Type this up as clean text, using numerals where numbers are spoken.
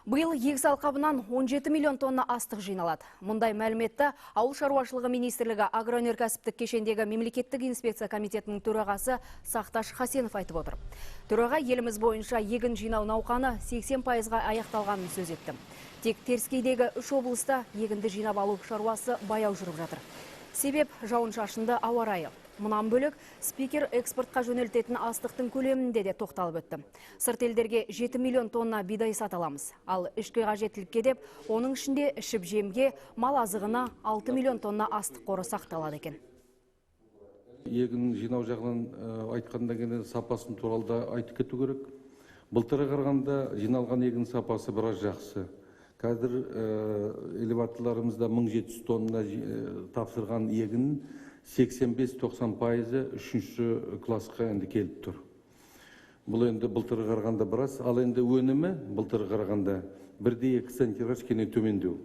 Быйыл егіс алқабынан 17 миллион тонна астық жиналады. Мұндай мәліметті Ауыл шаруашылығы министрлігі агроөнеркәсіптік кешендегі мемлекеттік инспекция комитетінің төрағасы Сақташ Хасенов айтып отыр. Төраға еліміз бойынша егін жинау науқаны 80%-ға аяқталғанын сөз етті. Тек Теріскейдегі 3 облыста егінді жинап алу шаруасы баяу жүріп жатыр. Себеп жауын-шашынды ауа райы. Мұнан бөлік спикер экспортқа жөнелтетін астықтың көлемінде де тоқталып өтті. Сырт елдерге 7 миллион тонна бидай саталамыз. Ал ішкі қажеттілікке деп, оның ішінде ішіп жемге, мал азығына 6 миллион тонна астық қоры сақталады екен. Егін жинау жағынан айтқанда гене сапасын туралы да айтып кету керек. Былтырға қарағанда жиналған егін сапасы біраз жақсы. Қазір элеваторларымызда 1700 тонна тапсырған егін 85-90% үшінші классқа енді келіп тұр. Бұл енді былтырға қарағанда біраз, ал енді өнімі былтырға қарағанда 1,2 центнерге кішкене төмендеу.